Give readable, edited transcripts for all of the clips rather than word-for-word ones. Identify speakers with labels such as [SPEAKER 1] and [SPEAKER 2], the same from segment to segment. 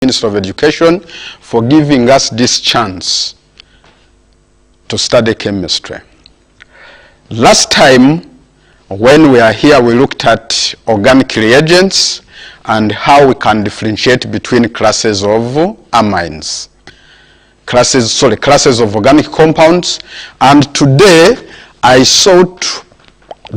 [SPEAKER 1] Ministry of Education for giving us this chance to study chemistry. Last time when we are here, we looked at organic reagents and how we can differentiate between classes of amines. Classes of organic compounds. And today I thought,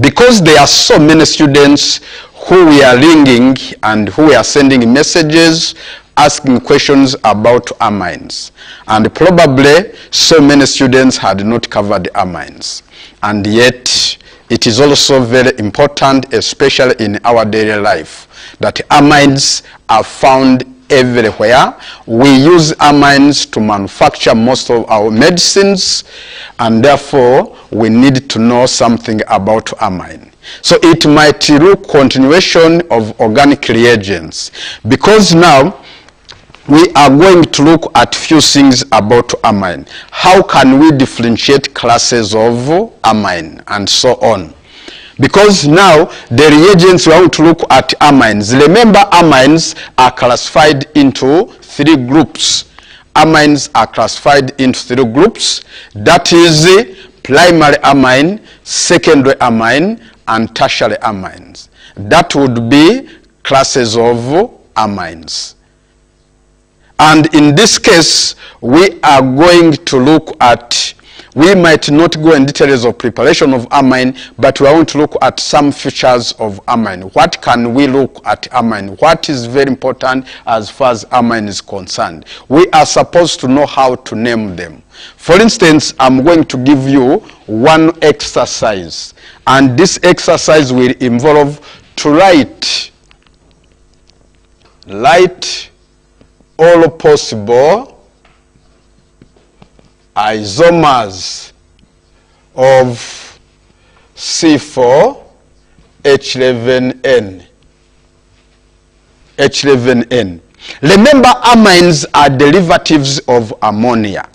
[SPEAKER 1] because there are so many students who we are ringing and who we are sending messages asking questions about amines, and probably so many students had not covered amines, and yet it is also very important, especially in our daily life, that amines are found everywhere. We use amines to manufacture most of our medicines, and therefore we need to know something about amine. So it might look continuation of organic reagents, because now we are going to look at few things about amine. How can we differentiate classes of amine and so on? Because now the reagents we want to look at amines. Remember, amines are classified into 3 groups. Amines are classified into 3 groups. That is primary amine, secondary amine, and tertiary amines. That would be classes of amines. And in this case, we are going to look at, we might not go in details of preparation of amine, but we are going to look at some features of amine. What can we look at amine? What is very important as far as amine is concerned? We are supposed to know how to name them. For instance, I'm going to give you one exercise, and this exercise will involve to write all possible isomers of C4H11N. Remember, amines are derivatives of ammonia.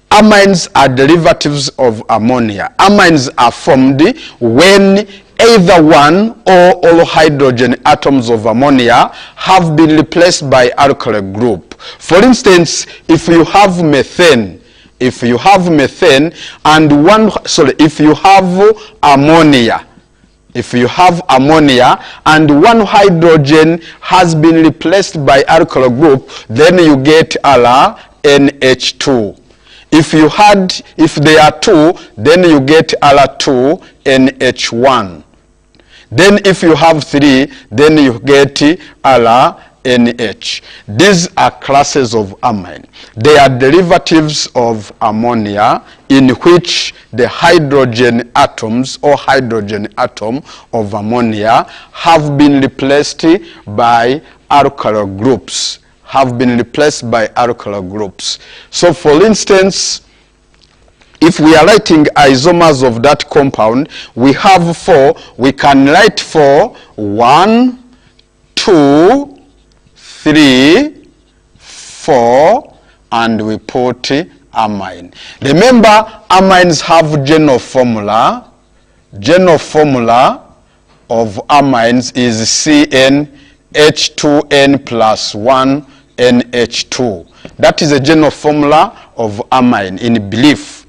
[SPEAKER 1] Amines are derivatives of ammonia. Amines are formed when either one or all hydrogen atoms of ammonia have been replaced by alkyl group. For instance, if you have methane, if you have ammonia, and one hydrogen has been replaced by alkyl group, then you get NH2. If there are 2, then you get NH1. Then if you have 3, then you get NH. These are classes of amine. They are derivatives of ammonia in which the hydrogen atoms or hydrogen atom of ammonia have been replaced by alkyl groups. So for instance, if we are writing isomers of that compound, we have 4. We can write 4, 1, 2, 3, 4, and we put amine. Remember, amines have general formula. General formula of amines is CnH2n plus 1 NH2. That is a general formula of amine in belief.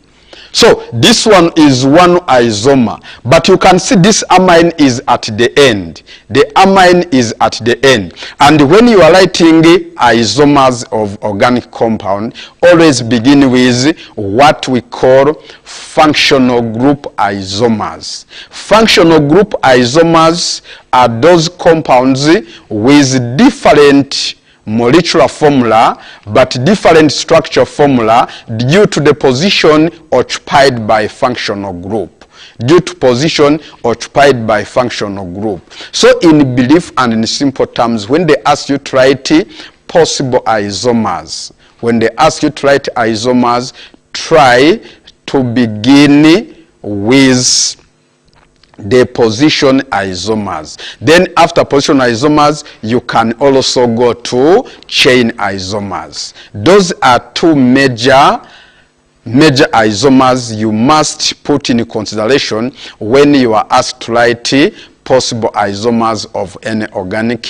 [SPEAKER 1] So this one is one isomer, but you can see this amine is at the end. The amine is at the end. And when you are writing isomers of organic compound, always begin with what we call functional group isomers. Functional group isomers are those compounds with different molecular formula but different structure formula due to the position occupied by functional group. So in belief and in simple terms, when they ask you to write possible isomers, try to begin with the position isomers. Then after position isomers, you can also go to chain isomers. Those are 2 major isomers you must put in consideration when you are asked to write possible isomers of any organic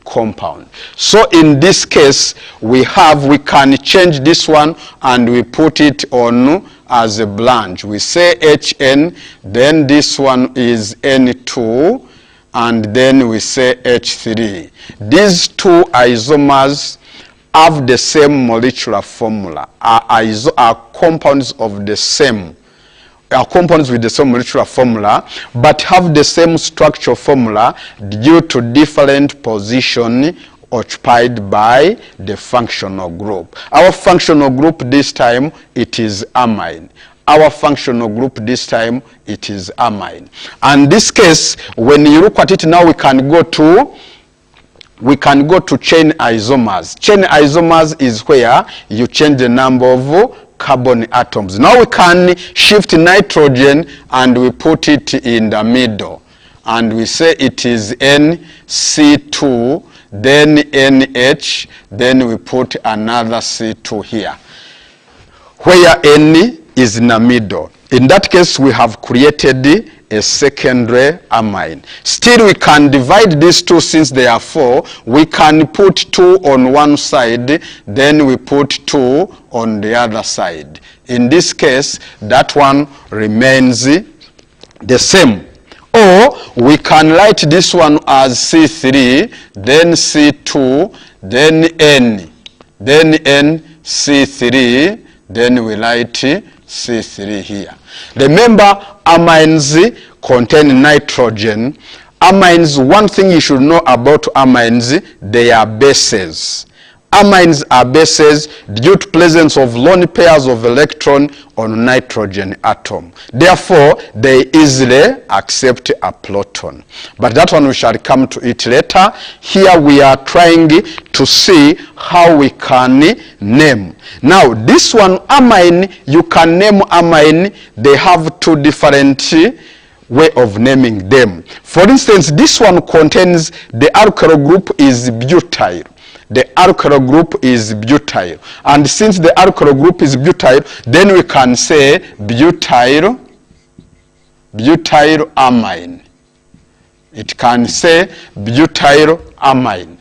[SPEAKER 1] compound. So in this case, we can change this one and we put it on as a blanch. We say HN, then this one is N2, and then we say H3. These two isomers have the same molecular formula, are compounds of the same, are compounds with the same molecular formula, but have the same structural formula due to different position occupied by the functional group. Our functional group this time, it is amine. Our functional group this time, it is amine. And this case, when you look at it now, we can go to chain isomers. Chain isomers is where you change the number of carbon atoms. Now we can shift nitrogen and we put it in the middle. And we say it is NC2, then NH, then we put another C2 here, where N is in the middle. In that case, we have created a secondary amine. Still, we can divide these two since they are 4. We can put 2 on one side, then we put 2 on the other side. In this case, that one remains the same. Or we can write this one as C3, then C2, then N, then N, C3, then we write C3 here. Remember, amines contain nitrogen. Amines, one thing you should know about amines, they are bases. Amines are bases due to presence of lone pairs of electron on nitrogen atom. Therefore, they easily accept a proton. But that one we shall come to it later. Here we are trying to see how we can name. Now, this one, amine, you can name amine. They have 2 different way of naming them. For instance, this one contains the alkyl group is butyl. The alkyl group is butyl. And since the alkyl group is butyl, then we can say butyl amine. It can say butyl amine.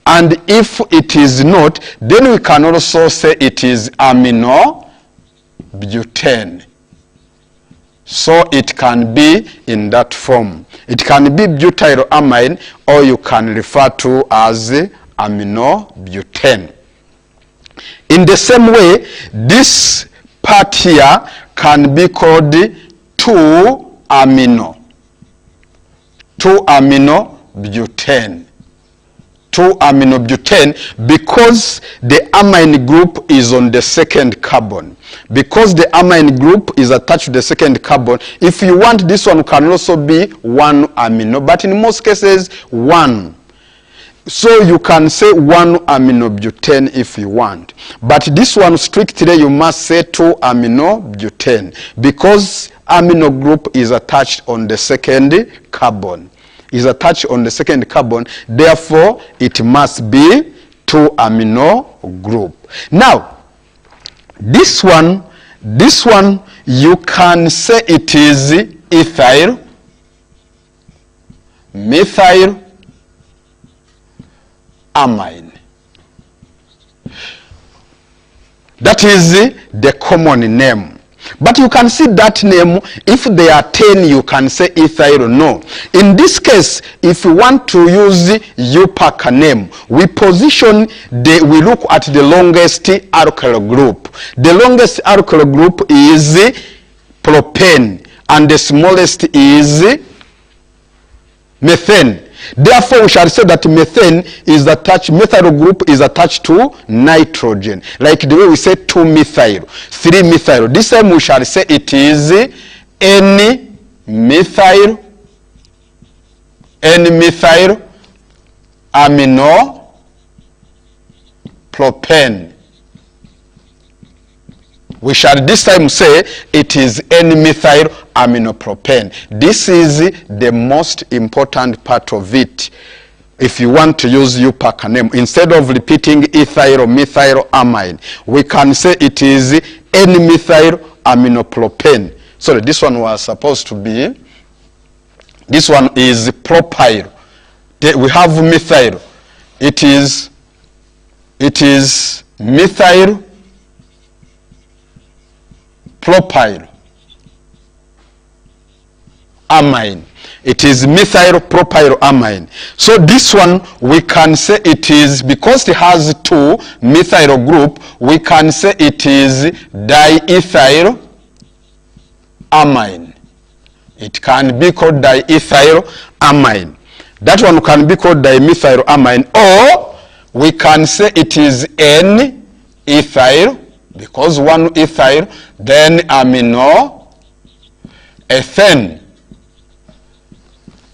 [SPEAKER 1] And if it is not, then we can also say it is aminobutane. So it can be in that form. It can be butyl amine, or you can refer to as aminobutane. In the same way, this part here can be called 2-aminobutane. 2-aminobutane, because the amine group is on the second carbon. Because the amine group is attached to the second carbon, if you want, this one can also be 1-amino, but in most cases 1. So you can say 1-aminobutane if you want. But this one strictly you must say 2-aminobutane, because amino group is attached on the second carbon. Is attached on the second carbon, therefore it must be 2-amino group. Now, this one you can say it is ethyl, methyl amine. That is the common name. But you can see that name, if they are 10, you can say ethyl, no. In this case, if you want to use UPAC name, we we look at the longest alkyl group. The longest alkyl group is propane, and the smallest is methane. Therefore, we shall say that methane is attached, methyl group is attached to nitrogen. Like the way we say 2-methyl, 3-methyl. This time we shall say it is N-methyl aminopropane. We shall this time say it is N-methyl aminopropane. This is the most important part of it. If you want to use UPAC name, instead of repeating ethyl or methyl amine, we can say it is N-methyl aminopropane. Sorry, this one was supposed to be, this one is propyl. We have methyl. it is methyl propyl amine. It is methyl propyl amine. So this one we can say it is, because it has two methyl group, we can say it is diethyl amine. It can be called diethyl amine. That one can be called dimethyl amine, or we can say it is N-ethyl, because one ethyl, then aminoethane.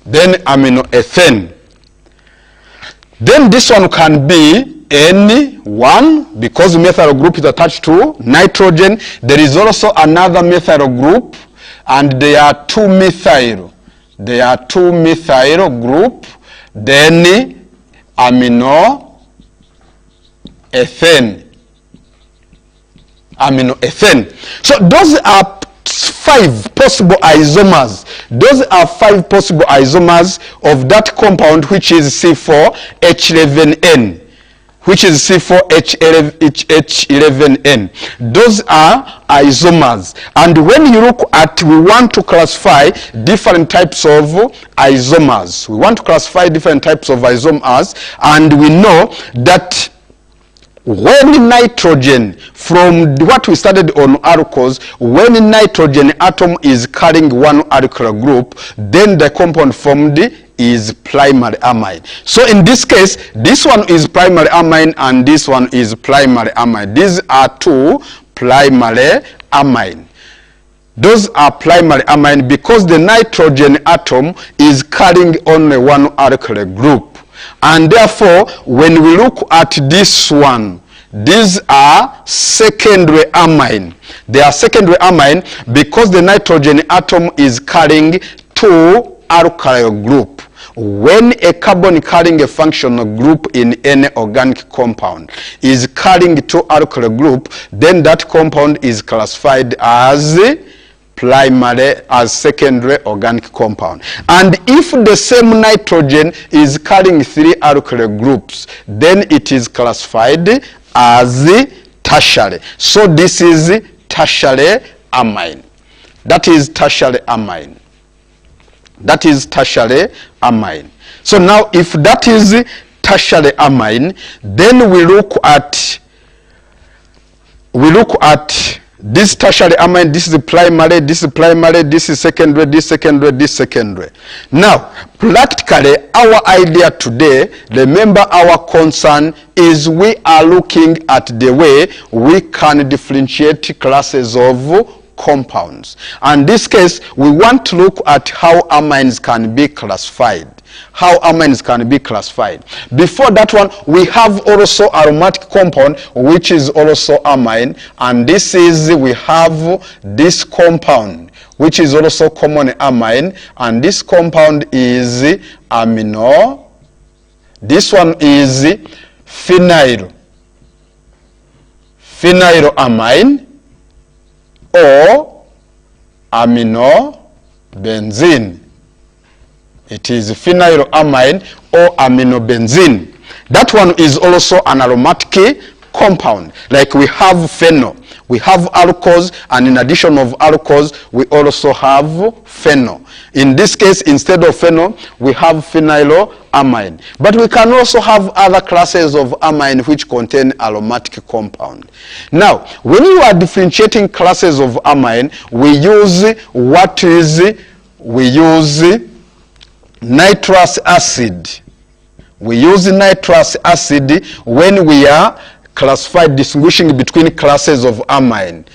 [SPEAKER 1] Then aminoethane. Then this one can be N1, because methyl group is attached to nitrogen. There is also another methyl group, and there are two methyl. There are two methyl group, then aminoethane. So those are 5 possible isomers. Those are 5 possible isomers of that compound, which is C4H11N. Which is C4H11N. Those are isomers. And when you look at, we want to classify different types of isomers. We want to classify different types of isomers, and we know that when nitrogen, from what we studied on alcohols, when nitrogen atom is carrying one alkyl group, then the compound formed is primary amine. So in this case, this one is primary amine and this one is primary amine. These are two primary amine. Those are primary amine because the nitrogen atom is carrying only one alkyl group. And therefore, when we look at this one, these are secondary amine. They are secondary amine because the nitrogen atom is carrying two alkyl group. When a carbon carrying a functional group in any organic compound is carrying two alkyl group, then that compound is classified as secondary organic compound. And if the same nitrogen is carrying 3 alkyl groups, then it is classified as tertiary. So this is tertiary amine. That is tertiary amine. That is tertiary amine. So now if that is tertiary amine, then we look at this tertiary amine. This is primary, this is primary, this is secondary, this secondary, this secondary. Now, practically, our idea today, remember our concern is we are looking at the way we can differentiate classes of compounds. And in this case, we want to look at how amines can be classified. How amines can be classified. Before that one, we have also aromatic compound, which is also amine. And this is, we have this compound, which is also common amine. And this compound is amino. This one is phenylamine or aminobenzene. It is phenylamine or aminobenzene. That one is also an aromatic compound. Like we have phenol, we have alcohols, and in addition of alcohols, we also have phenol. In this case, instead of phenol, we have phenylamine. But we can also have other classes of amine which contain aromatic compound. Now, when you are differentiating classes of amine, we use nitrous acid. We use nitrous acid when we are distinguishing between classes of amine.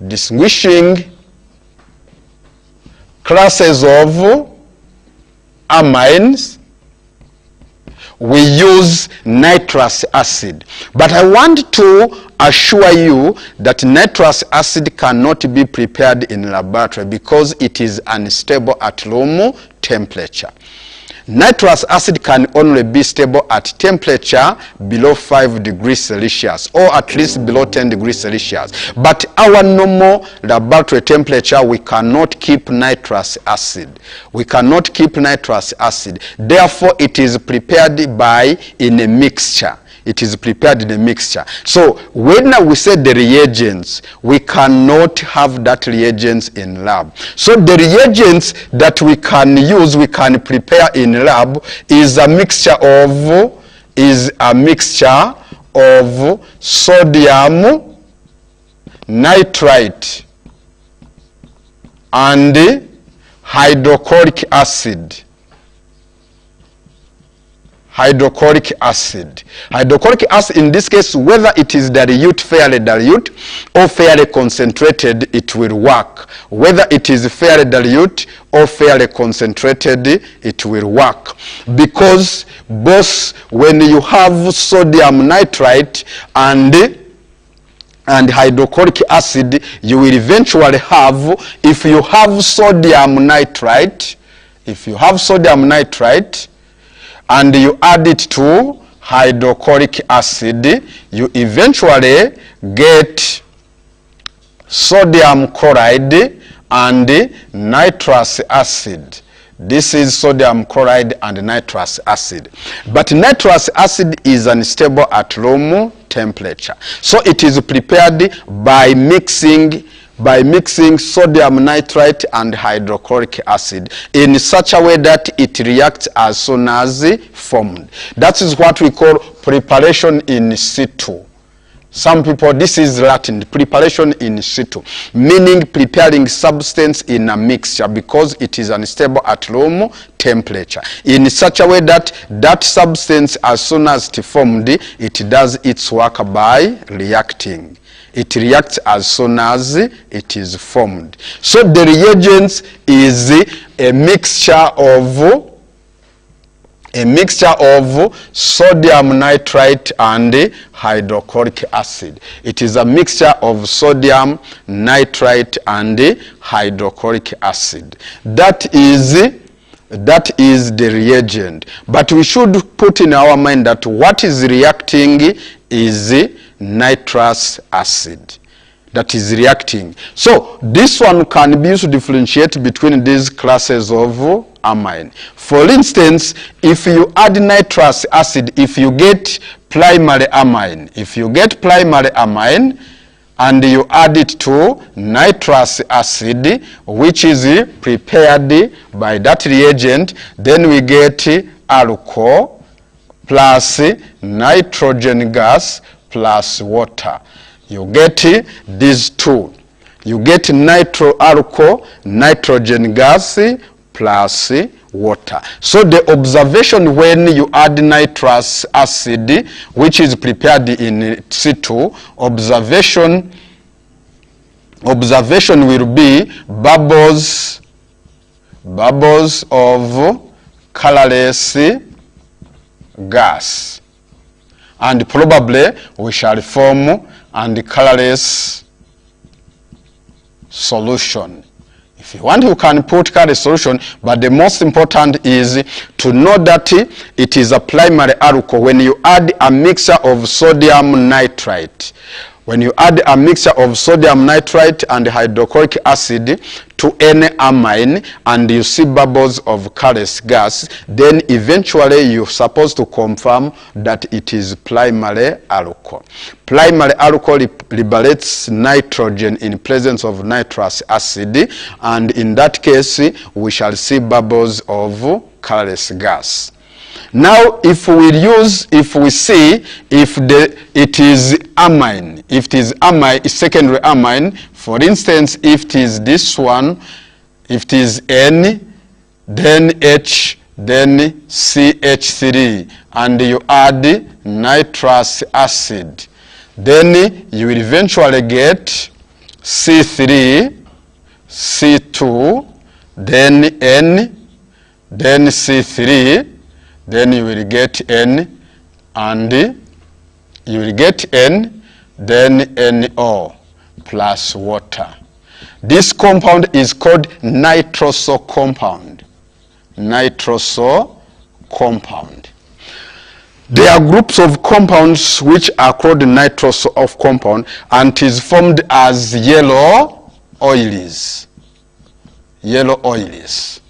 [SPEAKER 1] Distinguishing classes of amines, we use nitrous acid. But I want to assure you that nitrous acid cannot be prepared in laboratory because it is unstable at room temperature. Nitrous acid can only be stable at temperature below 5 degrees Celsius or at least below 10 degrees Celsius. But our normal laboratory temperature, we cannot keep nitrous acid. We cannot keep nitrous acid. Therefore, it is prepared in a mixture. It is prepared in a mixture. So when we say the reagents, we cannot have that reagents in lab. So the reagents that we can use, we can prepare in lab is a mixture of sodium nitrite and hydrochloric acid. Hydrochloric acid. Hydrochloric acid, in this case, whether it is dilute, fairly dilute, or fairly concentrated, it will work. Whether it is fairly dilute or fairly concentrated, it will work. Because both, when you have sodium nitrite and hydrochloric acid, you will eventually have, if you have sodium nitrite, and you add it to hydrochloric acid, you eventually get sodium chloride and nitrous acid. This is sodium chloride and nitrous acid. But nitrous acid is unstable at room temperature. So it is prepared by mixing sodium nitrite and hydrochloric acid in such a way that it reacts as soon as formed. That is what we call preparation in situ. Some people, this is Latin, preparation in situ, meaning preparing substance in a mixture because it is unstable at room temperature, in such a way that that substance, as soon as it formed, it does its work by reacting. It reacts as soon as it is formed. So the reagents is a mixture of sodium nitrite and hydrochloric acid. It is a mixture of sodium nitrite and hydrochloric acid. That is the reagent. But we should put in our mind that what is reacting is nitrous acid. That is reacting. So this one can be used to differentiate between these classes of amine. For instance, if you add nitrous acid, if you get primary amine, and you add it to nitrous acid, which is prepared by that reagent, then we get alcohol plus nitrogen gas plus water. You get these two. You get alcohol, nitrogen gas plus water. So the observation when you add nitrous acid, which is prepared in situ, observation will be bubbles of colorless gas, and probably we shall form and colorless solution. If you want, you can put colorless solution, but the most important is to know that it is a primary alcohol. When you add a mixture of sodium nitrite, when you add a mixture of sodium nitrite and hydrochloric acid to any amine and you see bubbles of colorless gas, then eventually you're supposed to confirm that it is primary alcohol. Primary alcohol liberates nitrogen in presence of nitrous acid, and in that case we shall see bubbles of colorless gas. Now, if we see if it is amine, secondary amine, for instance, if it is this one, if it is N, then H, then CH3, and you add nitrous acid, then you will eventually get C3, C2, then N, then C3, then you will get N, and you will get N, then NO plus water. This compound is called nitroso compound. Nitroso compound. There are groups of compounds which are called nitrous of compound, and it is formed as yellow oils. Yellow oils.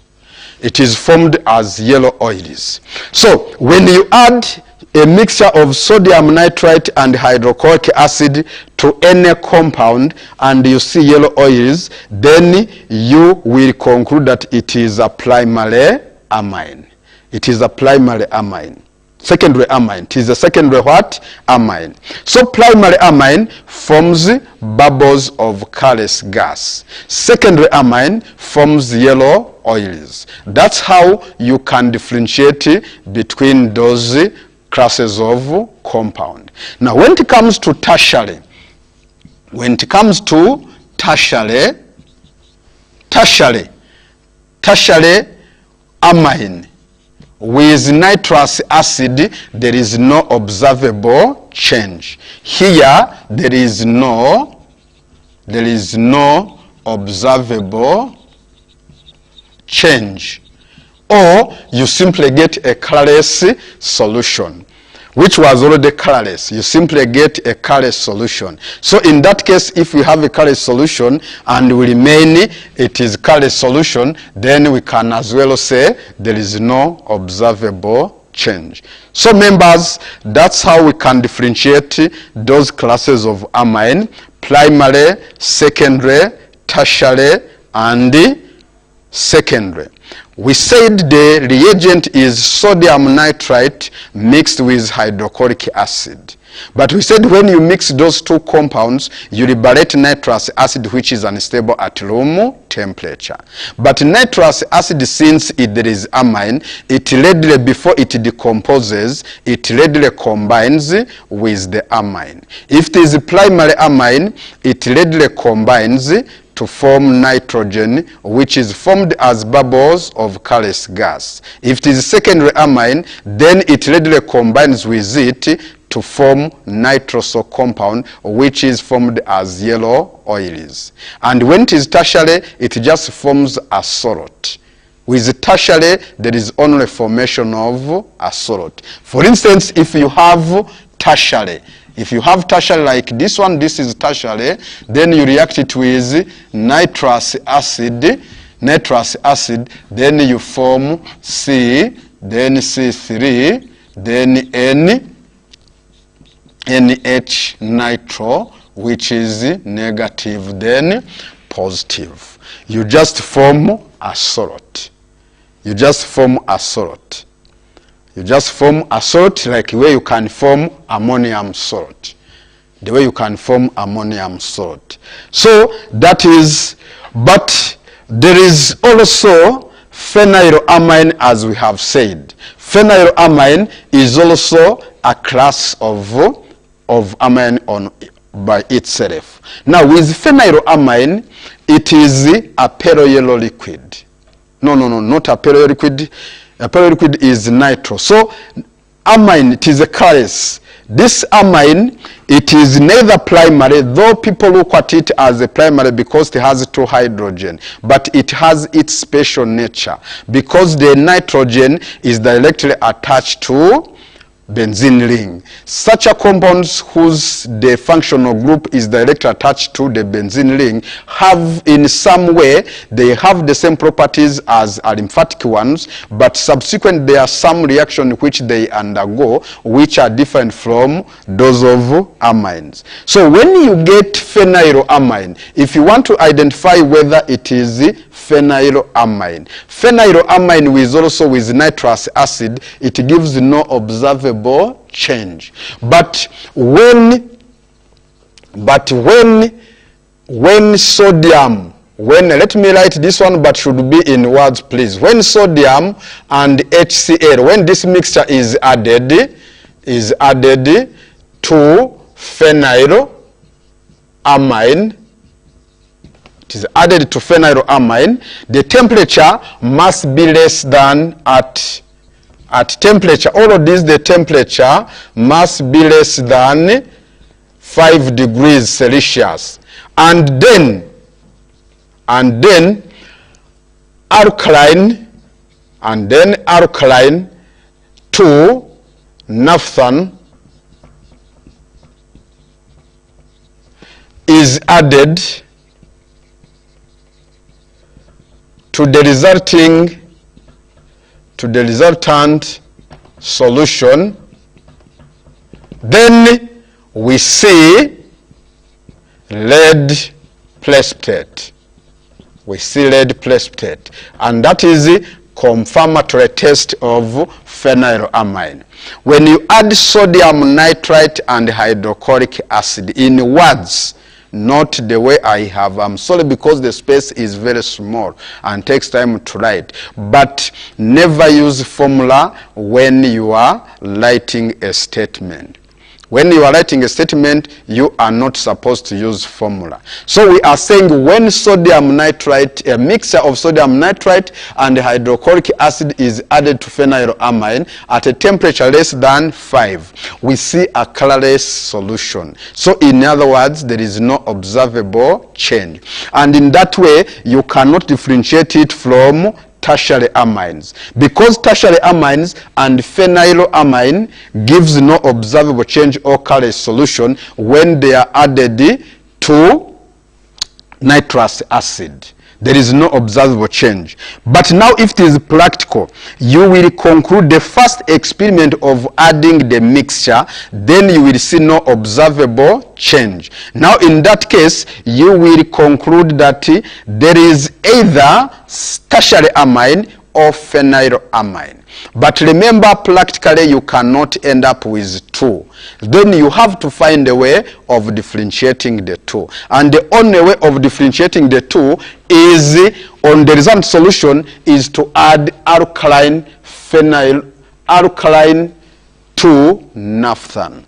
[SPEAKER 1] It is formed as yellow oils. So when you add a mixture of sodium nitrite and hydrochloric acid to any compound and you see yellow oils, then you will conclude that it is a primary amine. It is a primary amine. Secondary amine. It is a secondary what? Amine. So primary amine forms bubbles of colorless gas. Secondary amine forms yellow oils. That's how you can differentiate between those classes of compound. Now when it comes to tertiary, tertiary amine with nitrous acid, there is no observable change. Here there is no observable change. Or you simply get a colorless solution, which was already colorless. You simply get a colorless solution. So in that case, if we have a colorless solution and we remain it is colorless solution, then we can as well say there is no observable change. So members, that's how we can differentiate those classes of amine: primary, secondary, tertiary, and secondary. We said the reagent is sodium nitrite mixed with hydrochloric acid. But we said when you mix those two compounds, you liberate nitrous acid, which is unstable at room temperature. But nitrous acid, since there is amine, it readily, before it decomposes, it readily combines with the amine. If it is primary amine, it readily combines to form nitrogen, which is formed as bubbles of colorless gas. If it is secondary amine, then it readily combines with it to form nitrous compound, which is formed as yellow oils. And when it is tertiary, it just forms a solute. With tertiary, there is only formation of a solute. For instance, if you have tertiary, like this one, this is tertiary, then you react it with nitrous acid, then you form C, then C3, then NH nitro, which is negative, then positive. You just form a solute. You just form a solute like where you can form ammonium salt. The way you can form ammonium salt. So that is, but there is also phenylamine, as we have said. Phenylamine is also a class of amine by itself. Now with phenylamine, it is a pale yellow liquid. No, not a pale liquid. A pale liquid is nitro. So amine, it is a colorless. This amine, it is neither primary, though people look at it as a primary because it has two hydrogen, but it has its special nature because the nitrogen is directly attached to benzene ring. Such a compounds whose the functional group is directly attached to the benzene ring have in some way, they have the same properties as aliphatic ones, but subsequent there are some reaction which they undergo which are different from those of amines. So when you get phenylamine, if you want to identify whether it is phenylamine with also with nitrous acid, it gives no observable change. But when sodium, let me write this one, but should be in words, please. When sodium and HCl, when this mixture is added to phenylamine, it is added to phenylamine, the temperature must be less than at temperature. All of this, the temperature must be less than 5 degrees Celsius. And then alkaline 2-naphthalene is added to the resultant solution, then we see lead precipitate. We see lead precipitate, and that is a confirmatory test of phenylamine. When you add sodium nitrite and hydrochloric acid in words, not the way I have. I'm sorry because the space is very small and takes time to write. But never use formula when you are writing a statement. When you are writing a statement, you are not supposed to use formula. So we are saying when sodium nitrite, a mixture of sodium nitrite and hydrochloric acid is added to phenylamine at a temperature less than 5, we see a colorless solution. So in other words, there is no observable change. And in that way, you cannot differentiate it from tertiary amines, because tertiary amines and phenylamine gives no observable change or colorless solution when they are added to nitrous acid. There is no observable change. But now if it is practical, you will conclude the first experiment of adding the mixture, then you will see no observable change. Now in that case, you will conclude that there is either tertiary amine or phenylamine. But remember, practically you cannot end up with two. Then you have to find a way of differentiating the two. And the only way of differentiating the two is, on the result solution, is to add alkaline to naphthalene.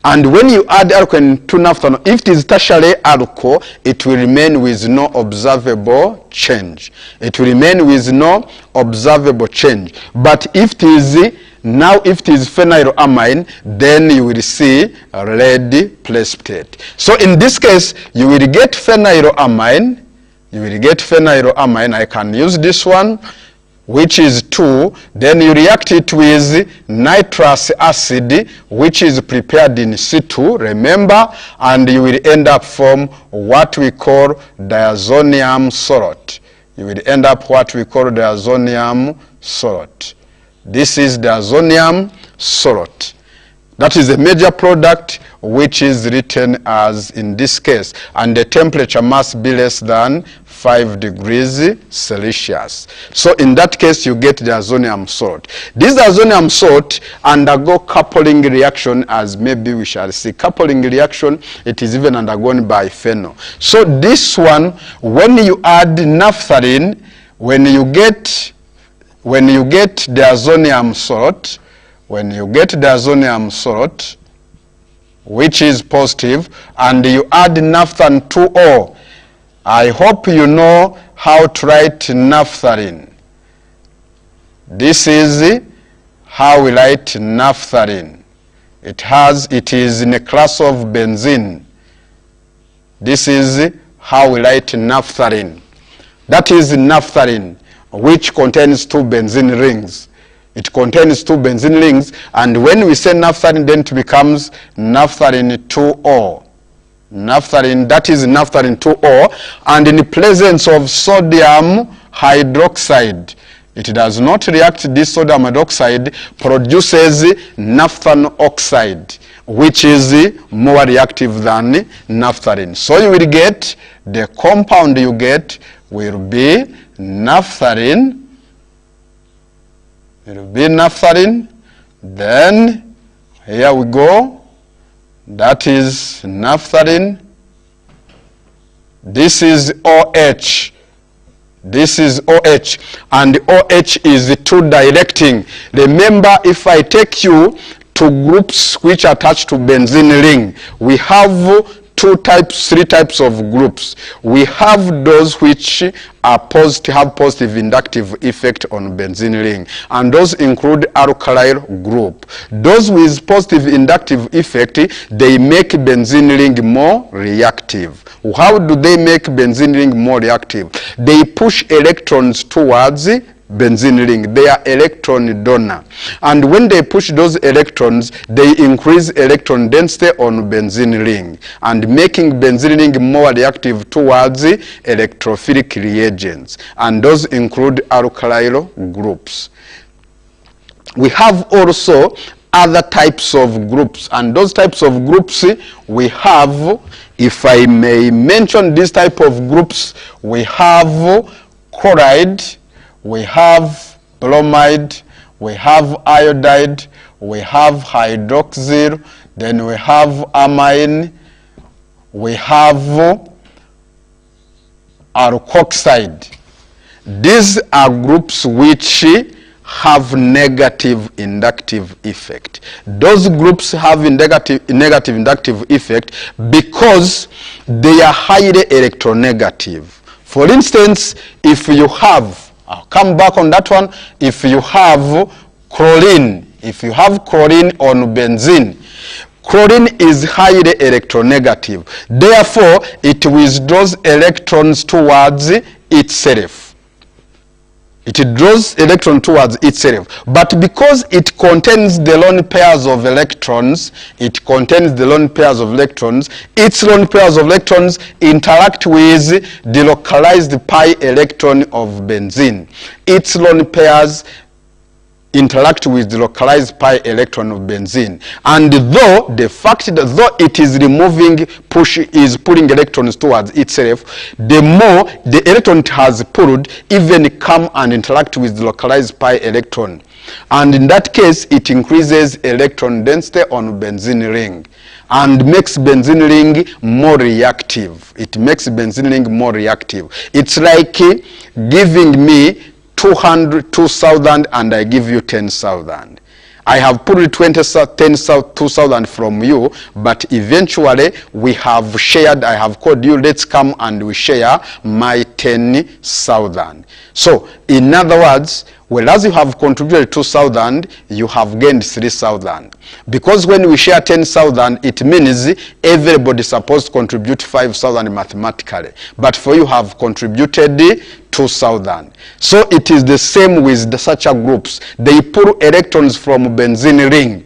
[SPEAKER 1] And when you add alkaline to naphthalene, if it is tertiary alcohol, it will remain with no observable change. It will remain with no observable change. But if it is phenylamine, then you will see lead precipitate. So in this case, you will get phenylamine. I can use this one, which is 2, then you react it with nitrous acid, which is prepared in situ, remember, and you will end up from what we call diazonium salt. You will end up what we call diazonium salt. This is diazonium salt. That is a major product which is written as in this case, and the temperature must be less than 5 degrees Celsius. So in that case, you get diazonium salt. This diazonium salt undergo coupling reaction, as maybe we shall see. Coupling reaction, it is even undergone by phenol. So this one, when you add naphthalene, when you get diazonium salt, which is positive, and you add naphthalene 2O, I hope you know how to write naphthalene. This is how we write naphthalene. It is in a class of benzene. This is how we write naphthalene. That is naphthalene, which contains 2 benzene rings. It contains 2 benzene rings, and when we say naphthalene, then it becomes naphthalene 2O. Naphthalene, that is naphthalene 2O, and in the presence of sodium hydroxide, it does not react. This sodium hydroxide produces naphthalene oxide, which is more reactive than naphthalene. So you will get, the compound you get will be naphthalene. It will be naphthalene. Then here we go. That is naphthalene. This is OH. This is OH. And OH is 2-directing. Remember, if I take you to groups which are attached to benzene ring, we have 3 types of groups. We have those which are have positive inductive effect on benzene ring, and those include alkyl group. Those with positive inductive effect, they make benzene ring more reactive. How do they make benzene ring more reactive? They push electrons towards benzene ring. They are electron donor. And when they push those electrons, they increase electron density on benzene ring and making benzene ring more reactive towards electrophilic reagents. And those include alkyl groups. We have also other types of groups, and those types of groups we have, if I may mention this type of groups, we have chloride, we have bromide, we have iodide, we have hydroxyl, then we have amine, we have alkoxide. These are groups which have negative inductive effect. Those groups have negative inductive effect because they are highly electronegative. For instance, if you have, I'll come back on that one, if you have chlorine on benzene, chlorine is highly electronegative. Therefore, it withdraws electrons towards itself. It draws electron towards itself. But because it contains the lone pairs of electrons, its lone pairs of electrons interact with the localized pi electron of benzene. Its lone pairs interact with the localized pi electron of benzene. And though the fact that though it is pulling electrons towards itself, the more the electron it has pulled even come and interact with the localized pi electron. And in that case, it increases electron density on benzene ring and makes benzene ring more reactive. It makes benzene ring more reactive. It's like giving me 2,000 and I give you 10,000. I have put 2,000 from you, but eventually we have shared, I have called you, let's come and we share my 10,000. So, in other words, whereas you have contributed 2,000, you have gained 3,000. Because when we share 10,000, it means everybody is supposed to contribute 5,000 mathematically. But for you have contributed 2,000. So it is the same with the such groups. They pull electrons from benzene ring.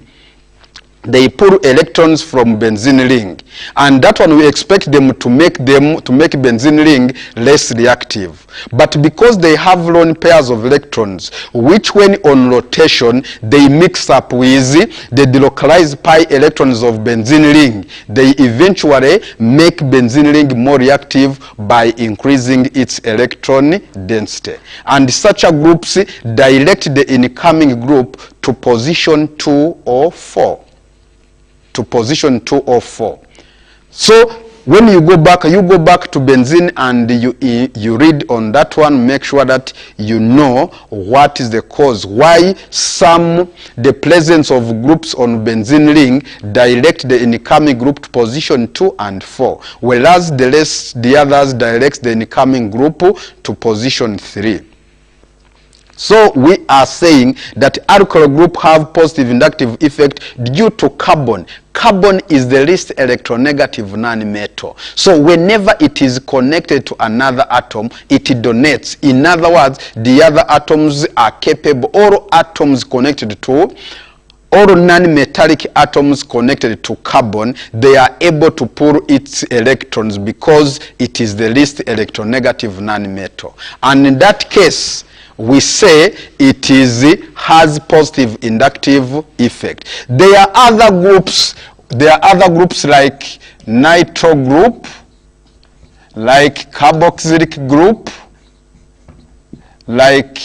[SPEAKER 1] They pull electrons from benzene ring, and that one we expect them to make benzene ring less reactive. But because they have lone pairs of electrons, which when on rotation they mix up with the delocalized pi electrons of benzene ring, they eventually make benzene ring more reactive by increasing its electron density. And such groups direct the incoming group to position 2 or 4. To position 2 or 4. So when you go back to benzene and you read on that one, make sure that you know what is the cause, why the presence of groups on benzene ring direct the incoming group to position 2 and 4, whereas the others direct the incoming group to position 3. So we are saying that alkyl group have positive inductive effect due to carbon. Carbon is the least electronegative non-metal. So whenever it is connected to another atom, it donates. In other words, the other atoms are capable, all non-metallic atoms connected to carbon, they are able to pull its electrons because it is the least electronegative non-metal. And in that case, we say it has positive inductive effect. There are other groups like nitro group, like carboxylic group, like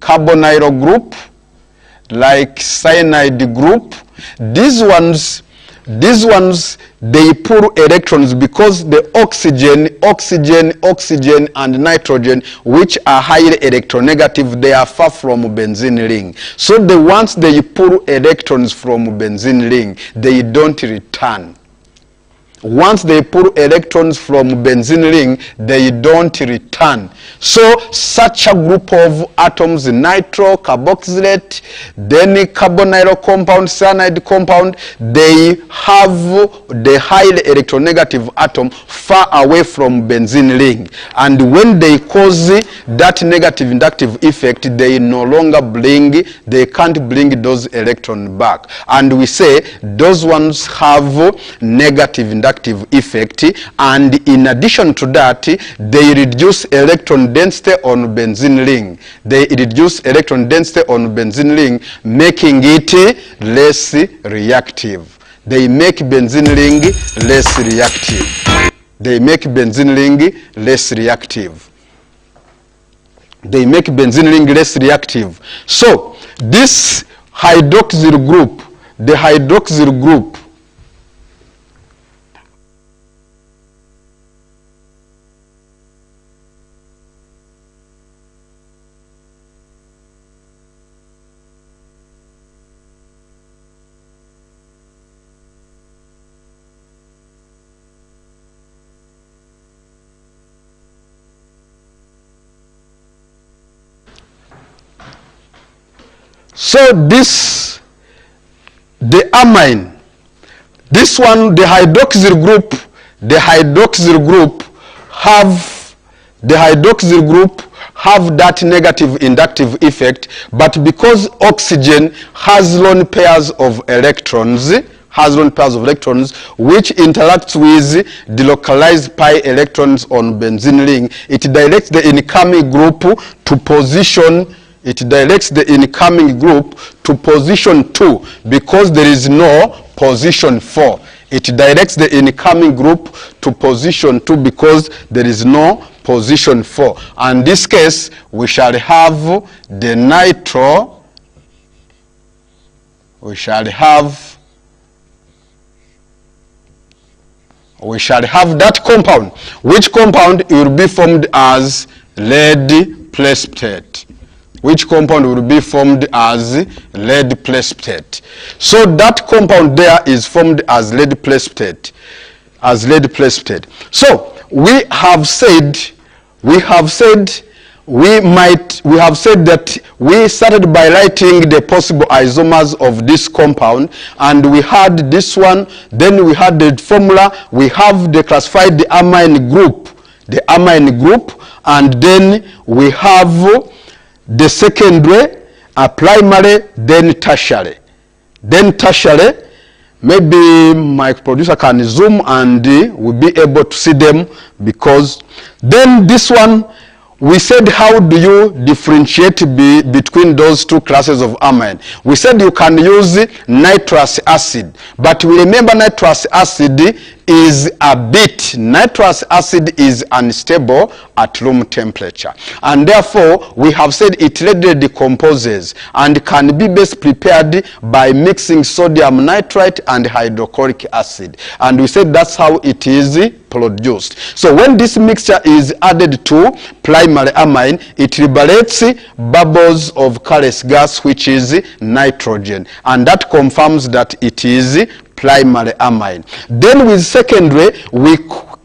[SPEAKER 1] carbonyl group, like cyanide group. These ones they pull electrons because the oxygen and nitrogen, which are highly electronegative, they are far from benzene ring. So the ones they pull electrons from benzene ring, they don't return. once they pull electrons from benzene ring, they don't return. So such a group of atoms, nitro, carboxylate, then carbonyl compound, cyanide compound, they have the highly electronegative atom far away from benzene ring. And when they cause that negative inductive effect, they no longer they can't bring those electrons back. And we say those ones have negative inductive effect, and in addition to that, they reduce electron density on benzene ring. They reduce electron density on benzene ring, making it less reactive. They make benzene ring less reactive. They make benzene ring less reactive. They make benzene ring less reactive. So this hydroxyl group, the hydroxyl group, so this, the amine, this one, the hydroxyl group have that negative inductive effect, but because oxygen has lone pairs of electrons, which interacts with the localized pi electrons on benzene ring, it directs the incoming group to position. It directs the incoming group to position 2 because there is no position 4. It directs the incoming group to position 2 because there is no position 4. And in this case, we shall have the nitro, we shall have that compound. Which compound will be formed as lead precipitate? Which compound will be formed as lead precipitate? So that compound there is formed as lead precipitate. So we have said that we started by writing the possible isomers of this compound, and we had this one, then we had the formula, we have the classified the amine group, and then we have the secondary, primary, then tertiary. Maybe my producer can zoom and we'll be able to see them, because then this one, we said how do you differentiate between those two classes of amine. We said you can use nitrous acid, but we remember nitrous acid is nitrous acid is unstable at room temperature, and therefore we have said it readily decomposes and can be best prepared by mixing sodium nitrite and hydrochloric acid, and we said that's how it is produced. So when this mixture is added to primary amine, it liberates bubbles of colorless gas, which is nitrogen, and that confirms that it is primary amine. Then with secondary, we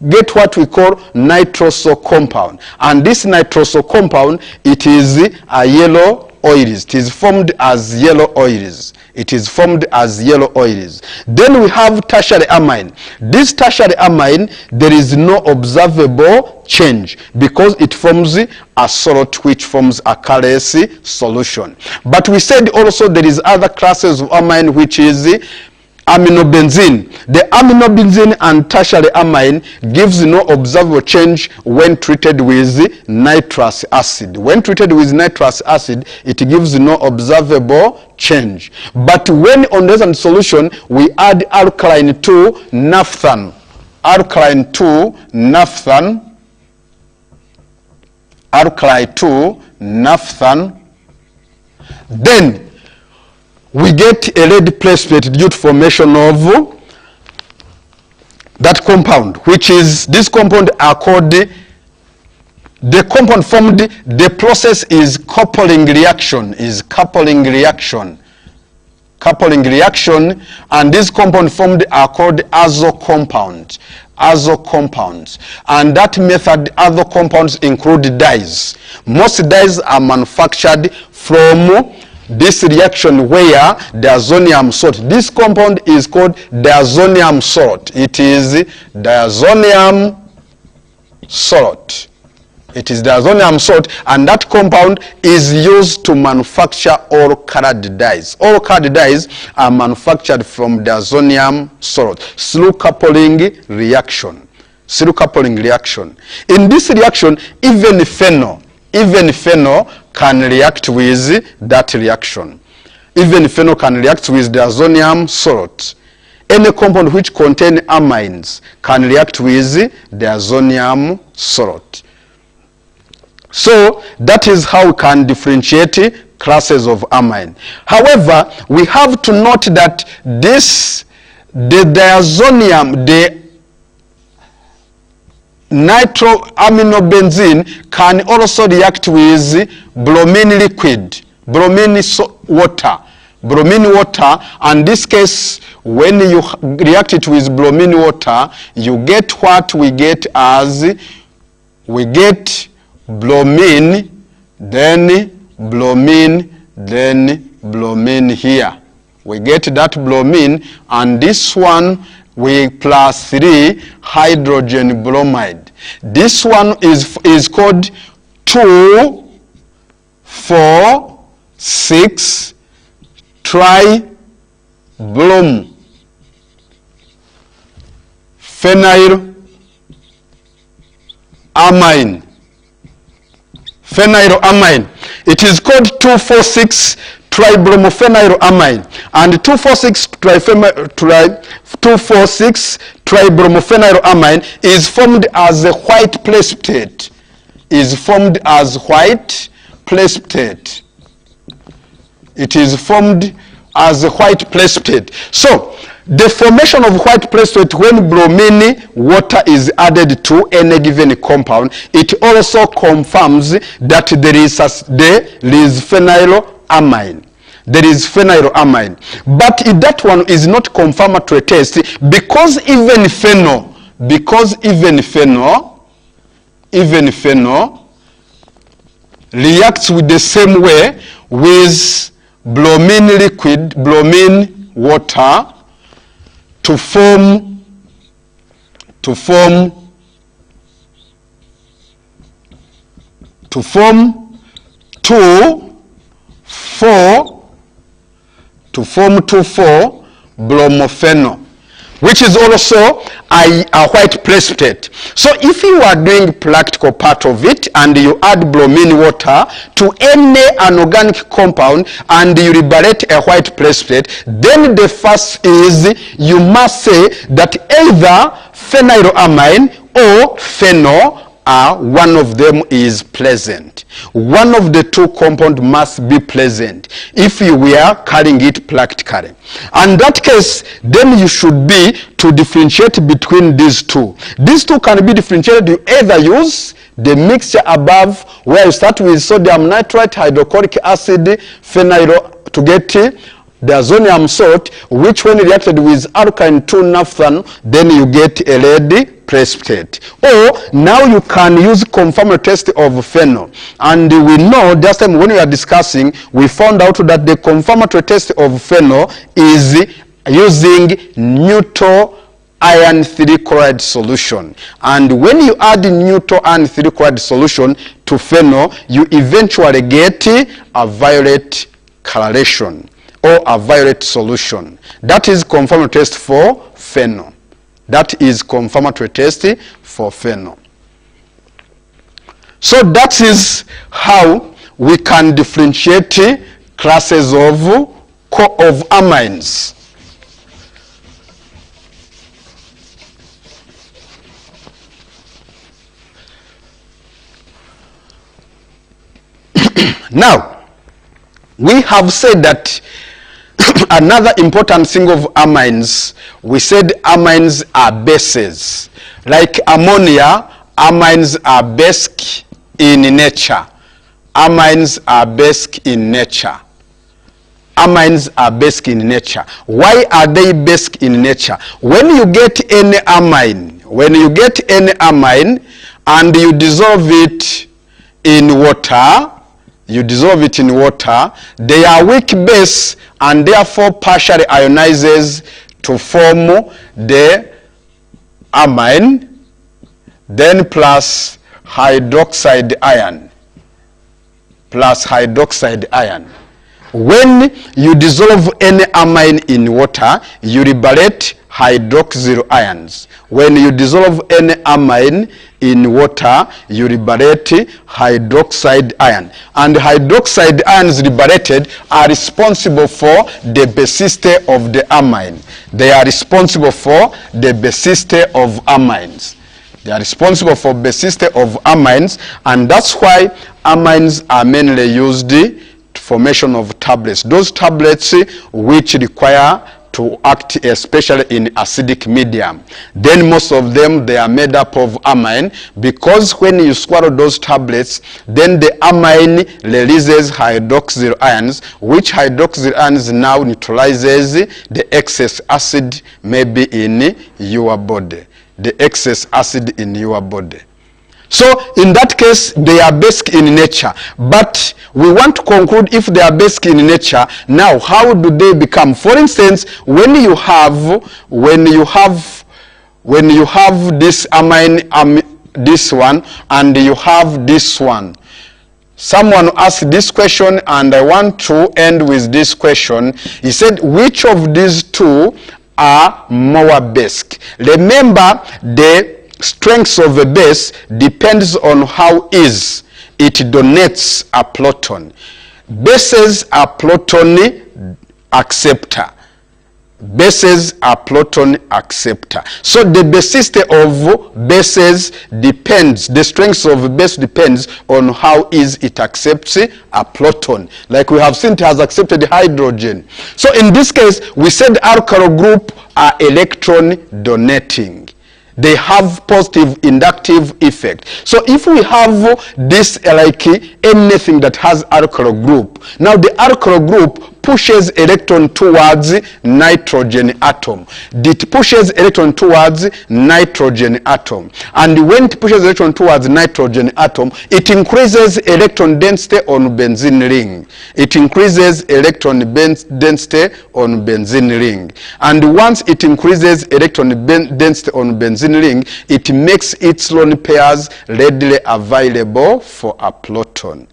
[SPEAKER 1] get what we call nitrous compound, and this nitrous compound, it is a yellow oils. It is formed as yellow oils. Then we have tertiary amine. This tertiary amine, there is no observable change because it forms a salt which forms a colorless solution. But we said also there is other classes of amine, which is aminobenzene. The aminobenzene and tertiary amine gives no observable change when treated with nitrous acid. When treated with nitrous acid, it gives no observable change. But when on the solution, we add alkaline to naphthalene. Then we get a lead precipitate due to formation of that compound, which is, this compound are called, the compound formed, the process is coupling reaction, coupling reaction, and these compounds formed are called azo compounds. Azo compounds. And that method, other compounds include dyes. Most dyes are manufactured from this reaction where diazonium salt. This compound is called diazonium salt. It is diazonium salt. It is diazonium salt, and that compound is used to manufacture all colored dyes. All colored dyes are manufactured from diazonium salt through coupling reaction. Through coupling reaction. In this reaction, even phenol can react with that reaction. Even phenol can react with diazonium salt. Any compound which contains amines can react with diazonium salt. So that is how we can differentiate classes of amine. However, we have to note that the diazonium, the nitroaminobenzene can also react with bromine liquid, bromine water. Bromine water, and this case, when you react it with bromine water, you get what we get as, we get bromine, then bromine, then bromine here. We get that bromine, and this one we plus 3 hydrogen bromide. This one is called 2,4,6 tribrom phenylamine. Phenylamine. It is called 2,4,6 tribromophenylamine, and 2,4,6 tribromophenylamine is formed as a white precipitate. Is formed as white precipitate. It is formed as a white precipitate. So the formation of white precipitate when bromine water is added to any given compound, it also confirms that there is phenylamine. There is phenylamine. But if that one is not confirmatory test, because even phenol reacts with the same way with bromine liquid, bromine water, to form 2,4-bromophenol, which is also a white precipitate. So if you are doing practical part of it and you add bromine water to any anorganic compound and you liberate a white precipitate, then the first is you must say that either phenylamine or phenol, one of them is present. One of the two compounds must be present if you were carrying it practically. And in that case, then you should be to differentiate between these two. These two can be differentiated. You either use the mixture above, where you start with sodium nitrite, hydrochloric acid, phenyl to get diazonium salt, which when reacted with alkyne 2-naphthalene, then you get a red precipitate. Or now you can use confirmatory test of phenol. And we know just time when we are discussing, we found out that the confirmatory test of phenol is using neutral iron 3 chloride solution. And when you add neutral iron 3 chloride solution to phenol, you eventually get a violet coloration or a violet solution. That is confirmatory test for phenol. That is confirmatory test for phenol. So that is how we can differentiate classes of amines. Now, we have said that another important thing of amines, we said amines are bases. Like ammonia, amines are basic in nature. Amines are basic in nature. amines are basic in nature. Why are they basic in nature? When you get any amine, and you dissolve it in water, they are weak base and therefore partially ionizes to form the amine, then plus hydroxide ion. When you dissolve any amine in water, you liberate hydroxyl ions. When you dissolve any amine in water, you liberate hydroxide ion. And hydroxide ions liberated are responsible for the basicity of the amine. They are responsible for the basicity of amines. And that's why amines are mainly used formation of tablets. Those tablets which require to act especially in acidic medium. Then most of them, they are made up of amine, because when you swallow those tablets, then the amine releases hydroxyl ions, which hydroxyl ions now neutralizes the excess acid maybe in your body. So in that case, they are basic in nature. But we want to conclude if they are basic in nature. Now, how do they become? For instance, when you have this amine, this one, and you have this one. Someone asked this question, and I want to end with this question. He said, which of these two are more basic? Remember, the strength of a base depends on how it donates a proton. Bases are proton acceptor. So the basicity of bases depends, the strength of a base depends on how it accepts a proton. Like we have seen, it has accepted hydrogen. So in this case, we said alkyl group are electron donating. They have positive inductive effect. So if we have this, like anything that has alkyl group, now the alkyl group pushes electron towards nitrogen atom. It pushes electron towards nitrogen atom. And when it pushes electron towards nitrogen atom, it increases electron density on benzene ring. And once it increases electron density on benzene ring, it makes its lone pairs readily available for a proton.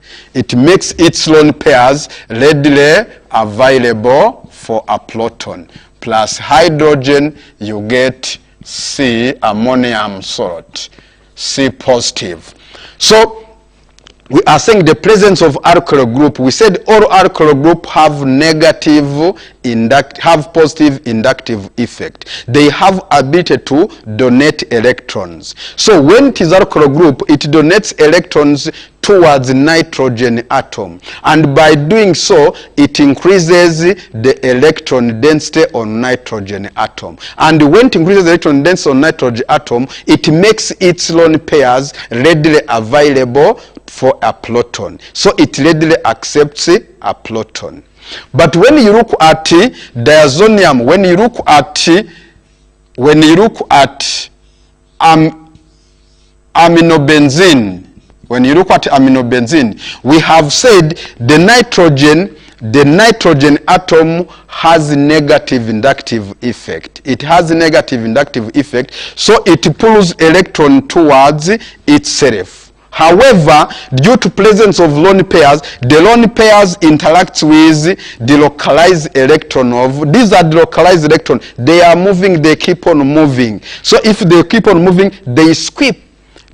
[SPEAKER 1] Plus hydrogen, you get C, ammonium salt, C positive. So we are saying the presence of alkyl group. We said all alkyl group have positive inductive effect. They have ability to donate electrons. So when it is alkyl group, it donates electrons towards nitrogen atom, and by doing so, it increases the electron density on nitrogen atom. And when it increases electron density on nitrogen atom, it makes its lone pairs readily available for a proton. So it readily accepts a proton. But when you look at diazonium, when you look at aminobenzene, we have said the nitrogen atom has negative inductive effect. It has a negative inductive effect, so it pulls electron towards itself. However, due to presence of lone pairs, the lone pairs interact with the localized electron of, these are the localized electron. They are moving, they keep on moving. So if they keep on moving, they sweep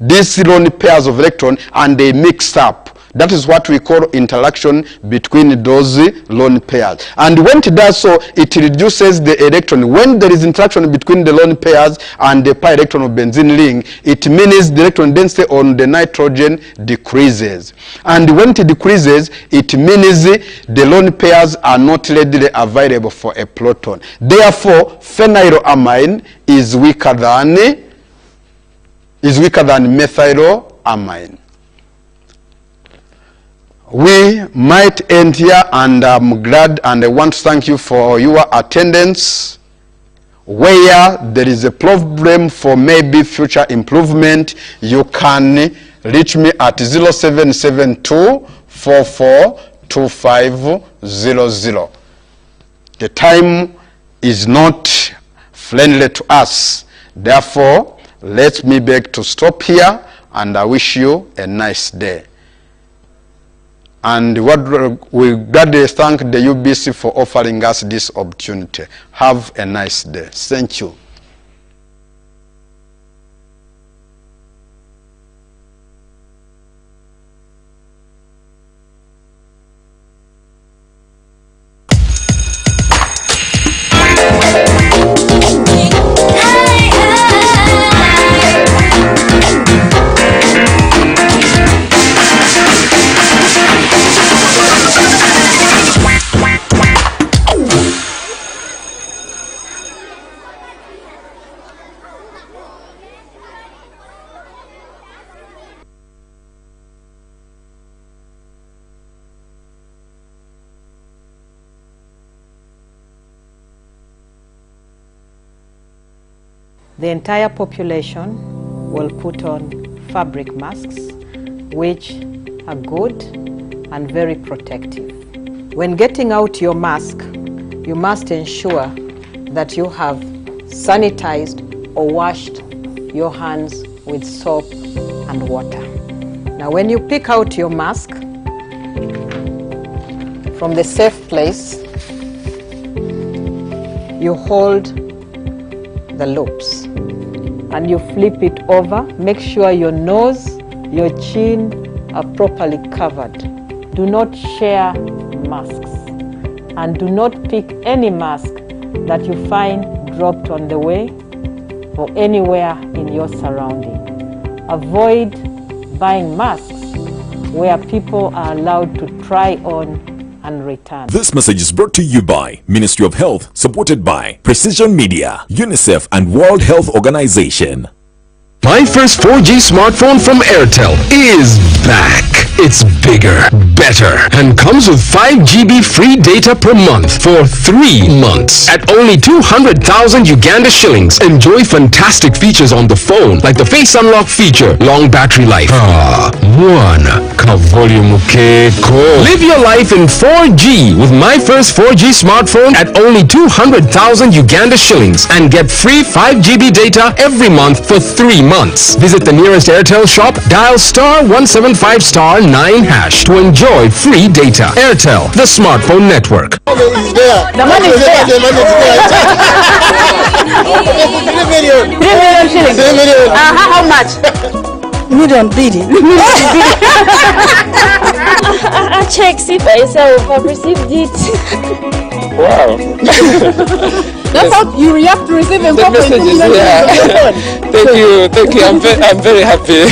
[SPEAKER 1] these lone pairs of electron and they mix up. That is what we call interaction between those lone pairs. And when it does so, it reduces the electron. When there is interaction between the lone pairs and the pi electron of benzene ring, it means the electron density on the nitrogen decreases. And when it decreases, it means the lone pairs are not readily available for a proton. Therefore, phenylamine is weaker than methylamine. we might end here, and I'm glad and I want to thank you for your attendance. Where there is a problem for maybe future improvement, you can reach me at 0772 442500. The time is not friendly to us. Therefore, let me beg to stop here, and I wish you a nice day. And we gladly thank the UBC for offering us this opportunity. Have a nice day. Thank you.
[SPEAKER 2] The entire population will put on fabric masks, which are good and very protective. When getting out your mask, you must ensure that you have sanitized or washed your hands with soap and water. Now, when you pick out your mask from the safe place, you hold the loops and you flip it over. Make sure your nose, your chin are properly covered. Do not share masks, and do not pick any mask that you find dropped on the way or anywhere in your surrounding. Avoid buying masks where people are allowed to try on and return.
[SPEAKER 3] This message is brought to you by Ministry of Health, supported by Precision Media, UNICEF and World Health Organization.
[SPEAKER 4] My first 4G smartphone from Airtel is back. It's bigger, better, and comes with 5 GB free data per month for 3 months. At only 200,000 Uganda shillings, enjoy fantastic features on the phone, like the Face Unlock feature, long battery life. Live your life in 4G with my first 4G smartphone at only 200,000 Uganda shillings and get free 5 GB data every month for 3 months. Visit the nearest Airtel shop, dial *175*9# to enjoy free data. Airtel, the smartphone network.
[SPEAKER 5] The money is there. The money is there. 3 million shillings. 3 million. How much? Million bidding.
[SPEAKER 6] I checked it myself. I've received it.
[SPEAKER 5] Wow. That's how you react to receiving the messages. Yeah. Thank you. I'm very happy.